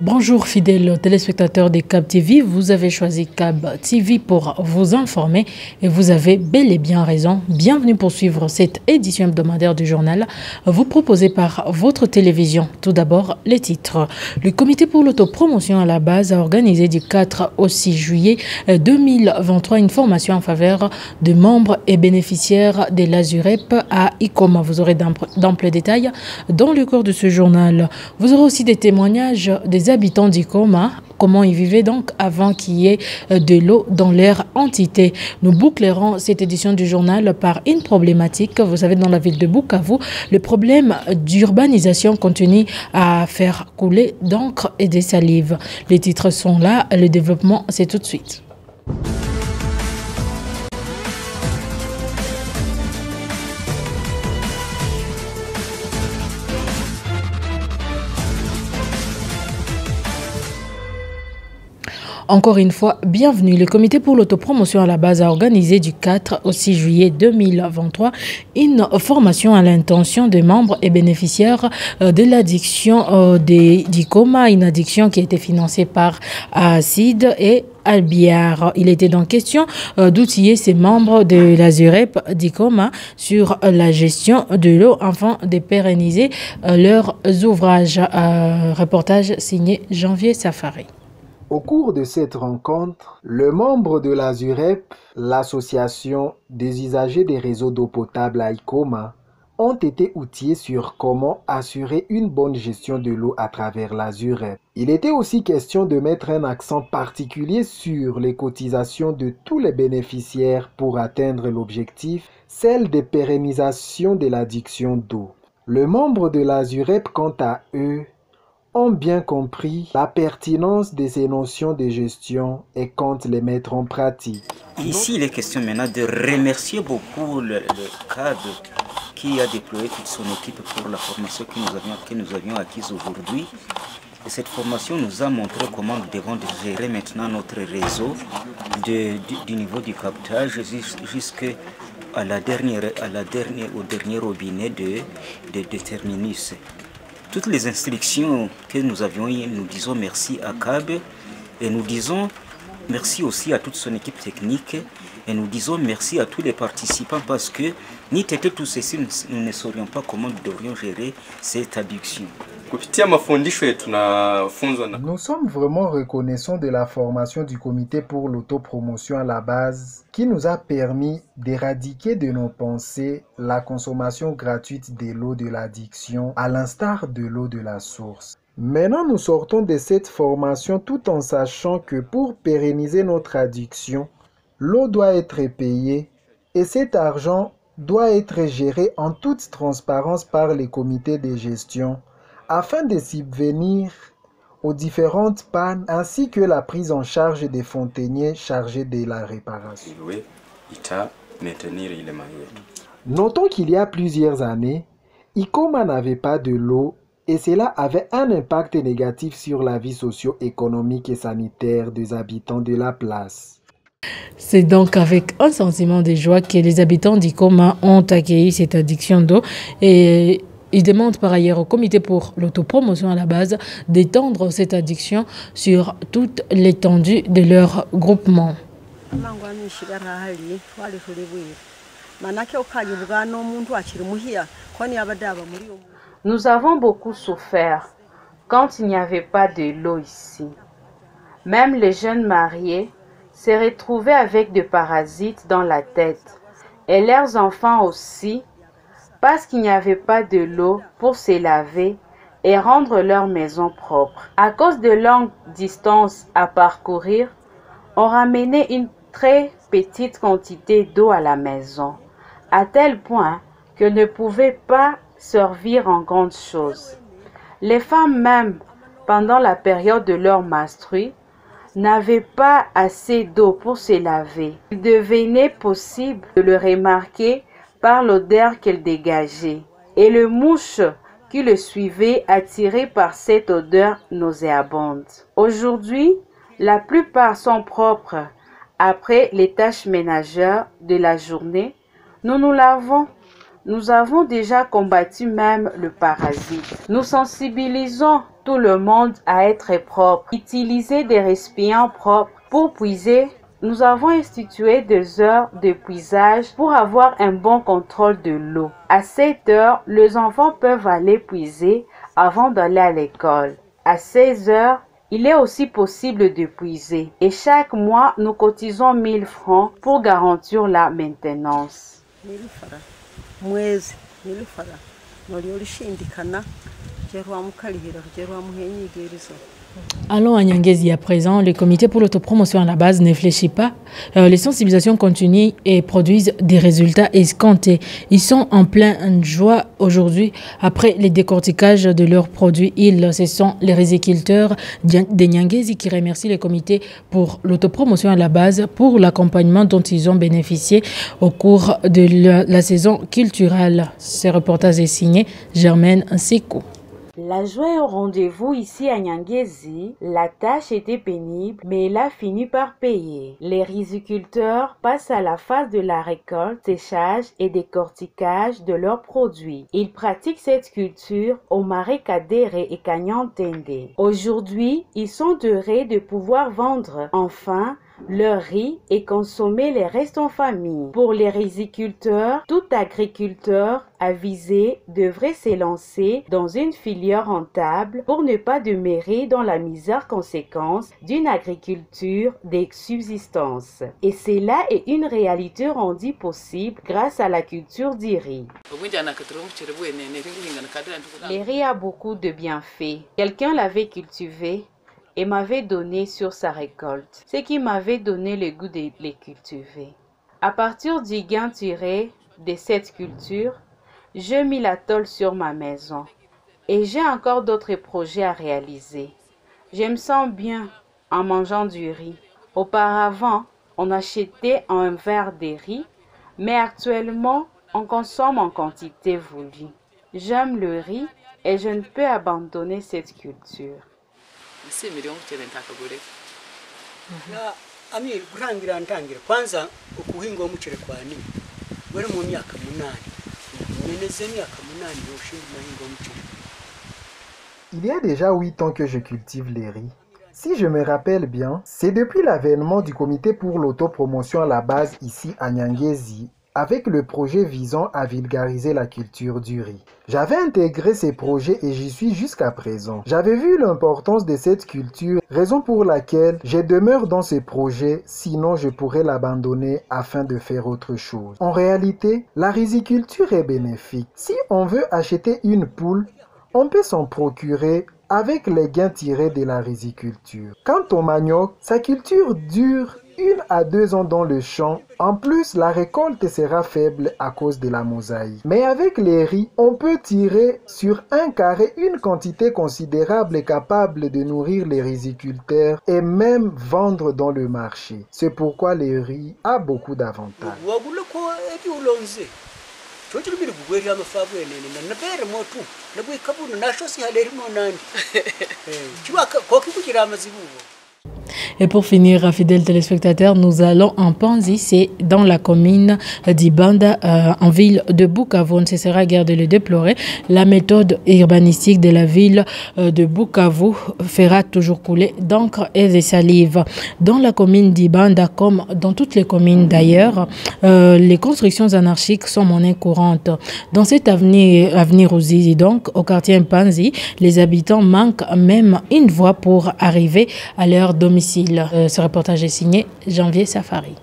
Bonjour fidèles téléspectateurs des CAB TV, vous avez choisi CAB TV pour vous informer et vous avez bel et bien raison. Bienvenue pour suivre cette édition hebdomadaire du journal vous proposée par votre télévision. Tout d'abord, les titres. Le comité pour l'autopromotion à la base a organisé du 4 au 6 juillet 2023 une formation en faveur de membres et bénéficiaires de l'Azurep à ICOMA. Vous aurez d'amples détails dans le cours de ce journal. Vous aurez aussi des témoignages des habitants d'ICOMA, comment ils vivaient donc avant qu'il y ait de l'eau dans leur entité. Nous bouclerons cette édition du journal par une problématique. Vous savez, dans la ville de Bukavu, le problème d'urbanisation continue à faire couler d'encre et des salives. Les titres sont là, le développement c'est tout de suite. Encore une fois, bienvenue. Le comité pour l'autopromotion à la base a organisé du 4 au 6 juillet 2023 une formation à l'intention des membres et bénéficiaires de l'addiction d'ICOMA, une addiction qui a été financée par ACID et Albiar. Il était donc question d'outiller ces membres de l'Azurep d'ICOMA sur la gestion de l'eau afin de pérenniser leurs ouvrages. Reportage signé Janvier Safari. Au cours de cette rencontre, le membre de l'Azurep, l'association des usagers des réseaux d'eau potable à ICOMA, ont été outillés sur comment assurer une bonne gestion de l'eau à travers l'Azurep. Il était aussi question de mettre un accent particulier sur les cotisations de tous les bénéficiaires pour atteindre l'objectif, celle de pérennisation de l'addiction d'eau. Les membres de l'Azurep, quant à eux, ont bien compris la pertinence de ces notions de gestion et comptent les mettre en pratique. Ici, il est question maintenant de remercier beaucoup le cadre qui a déployé toute son équipe pour la formation que nous avions acquise aujourd'hui. Et cette formation nous a montré comment nous devons gérer maintenant notre réseau du niveau du captage jusqu'à au dernier robinet de terminus. Toutes les instructions que nous avions eues, nous disons merci à CAB et nous disons merci aussi à toute son équipe technique et nous disons merci à tous les participants parce que ni t'étais tous ceci, nous ne saurions pas comment nous devrions gérer cette addiction. Nous sommes vraiment reconnaissants de la formation du comité pour l'autopromotion à la base qui nous a permis d'éradiquer de nos pensées la consommation gratuite de l'eau de l'addiction à l'instar de l'eau de la source. Maintenant, nous sortons de cette formation tout en sachant que pour pérenniser notre addiction, l'eau doit être payée et cet argent doit être géré en toute transparence par les comités de gestion afin de subvenir aux différentes pannes ainsi que la prise en charge des fontainiers chargés de la réparation. Notons qu'il y a plusieurs années, ICOMA n'avait pas de l'eau et cela avait un impact négatif sur la vie socio-économique et sanitaire des habitants de la place. C'est donc avec un sentiment de joie que les habitants d'ICOMA ont accueilli cette addiction d'eau et ils demandent par ailleurs au comité pour l'autopromotion à la base d'étendre cette addiction sur toute l'étendue de leur groupement. Nous avons beaucoup souffert quand il n'y avait pas de l'eau ici. Même les jeunes mariés se retrouvaient avec des parasites dans la tête et leurs enfants aussi, parce qu'il n'y avait pas de l'eau pour se laver et rendre leur maison propre. À cause de longues distances à parcourir, on ramenait une très petite quantité d'eau à la maison, à tel point que ne pouvaient pas servir en grandes choses. Les femmes même, pendant la période de leur menstrues, n'avaient pas assez d'eau pour se laver. Il devenait possible de le remarquer par l'odeur qu'elle dégageait, et les mouches qui le suivaient attirées par cette odeur nauséabonde. Aujourd'hui, la plupart sont propres. Après les tâches ménagères de la journée, nous nous lavons Nous avons déjà combattu même le parasite. Nous sensibilisons tout le monde à être propre, utiliser des récipients propres pour puiser. Nous avons institué des heures de puisage pour avoir un bon contrôle de l'eau. À 7 heures, les enfants peuvent aller puiser avant d'aller à l'école. À 16 heures, il est aussi possible de puiser. Et chaque mois, nous cotisons 1000 francs pour garantir la maintenance. Allons à Nyangezi à présent. Le comité pour l'autopromotion à la base ne fléchit pas. Les sensibilisations continuent et produisent des résultats escomptés. Ils sont en pleine joie aujourd'hui après les décorticages de leurs produits. Ce sont les riziculteurs de Nyangezi qui remercient le comité pour l'autopromotion à la base pour l'accompagnement dont ils ont bénéficié au cours de la saison culturelle. Ce reportage est signé Germaine Sekou. La joie est au rendez-vous ici à Nyangezi. La tâche était pénible, mais elle a fini par payer. Les riziculteurs passent à la phase de la récolte, séchage et décortiquage de leurs produits. Ils pratiquent cette culture au marais Kadere et Kanyantende. Aujourd'hui, ils sont heureux de pouvoir vendre enfin leur riz et consommer les restes en famille. Pour les riziculteurs, tout agriculteur avisé devrait s'élancer dans une filière rentable pour ne pas demeurer dans la misère conséquence d'une agriculture de subsistance. Et cela est une réalité rendue possible grâce à la culture du riz. Le riz a beaucoup de bienfaits. Quelqu'un l'avait cultivé et m'avait donné sur sa récolte, ce qui m'avait donné le goût de les cultiver. À partir du gain tiré de cette culture, j'ai mis la tôle sur ma maison et j'ai encore d'autres projets à réaliser. Je me sens bien en mangeant du riz. Auparavant, on achetait un verre de riz, mais actuellement, on consomme en quantité voulue. J'aime le riz et je ne peux abandonner cette culture. Kwanza ukuhinga umuchere kwa nini wari mu myaka 8 neneze myaka 8 yoshinga mahinga umuchere. Il y a déjà 8 ans que je cultive les riz. Si je me rappelle bien, c'est depuis l'avènement du comité pour l'autopromotion à la base ici à Nyangezi, avec le projet visant à vulgariser la culture du riz. J'avais intégré ces projets et j'y suis jusqu'à présent. J'avais vu l'importance de cette culture, raison pour laquelle je demeure dans ces projets, sinon je pourrais l'abandonner afin de faire autre chose. En réalité, la riziculture est bénéfique. Si on veut acheter une poule, on peut s'en procurer avec les gains tirés de la riziculture. Quant au manioc, sa culture dure 1 à 2 ans dans le champ. En plus, la récolte sera faible à cause de la mosaïque. Mais avec les riz, on peut tirer sur 1 carré une quantité considérable capable de nourrir les riziculteurs et même vendre dans le marché. C'est pourquoi le riz a beaucoup d'avantages. Et pour finir, fidèles téléspectateurs, nous allons en Panzi, c'est dans la commune d'Ibanda, en ville de Bukavu. Ce sera guère de le déplorer. La méthode urbanistique de la ville de Bukavu fera toujours couler d'encre et de salive. Dans la commune d'Ibanda, comme dans toutes les communes d'ailleurs, les constructions anarchiques sont monnaie courante. Dans cet avenir Ruzizi, donc, au quartier Panzi, les habitants manquent même une voie pour arriver à leur domicile. Ce reportage est signé Janvier Safari.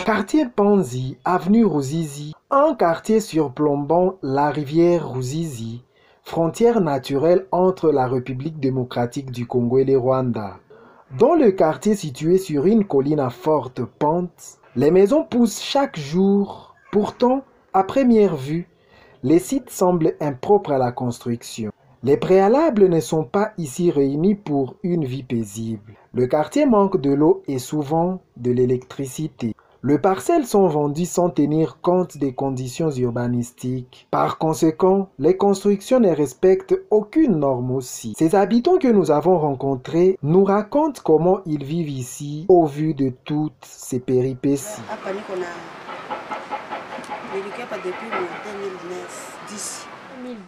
Quartier Panzi, avenue Ruzizi, un quartier surplombant la rivière Ruzizi, frontière naturelle entre la République démocratique du Congo et le Rwanda. Dans le quartier situé sur une colline à forte pente, les maisons poussent chaque jour. Pourtant, à première vue, les sites semblent impropres à la construction. Les préalables ne sont pas ici réunis pour une vie paisible. Le quartier manque de l'eau et souvent de l'électricité. Les parcelles sont vendues sans tenir compte des conditions urbanistiques. Par conséquent, les constructions ne respectent aucune norme aussi. Ces habitants que nous avons rencontrés nous racontent comment ils vivent ici au vu de toutes ces péripéties. depuis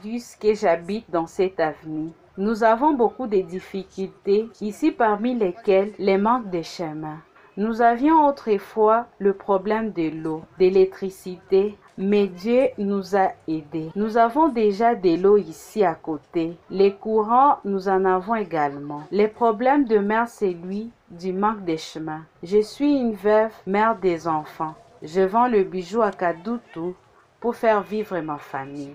2010 que j'habite dans cette avenue. Nous avons beaucoup de difficultés, ici parmi lesquelles les manques de chemin. Nous avions autrefois le problème de l'eau, d'électricité, mais Dieu nous a aidés. Nous avons déjà de l'eau ici à côté. Les courants, nous en avons également. Les problèmes de mer, c'est lui du manque de chemin. Je suis une veuve, mère des enfants. Je vends le bijou à Kadutu pour faire vivre ma famille.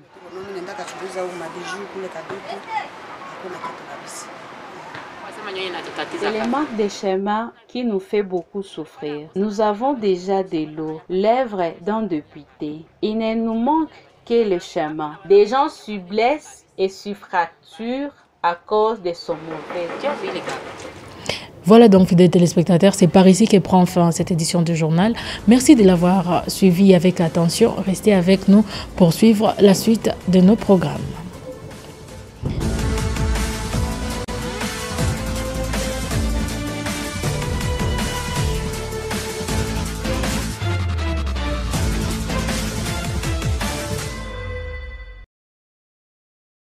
C'est le manque de chemin qui nous fait beaucoup souffrir. Nous avons déjà de l'eau, l'œuvre dans député. Il ne nous manque que le chemin. Des gens se blessent et se fracturent à cause de son mauvais. Voilà donc, fidèles téléspectateurs, c'est par ici que prend fin cette édition du journal. Merci de l'avoir suivi avec attention. Restez avec nous pour suivre la suite de nos programmes.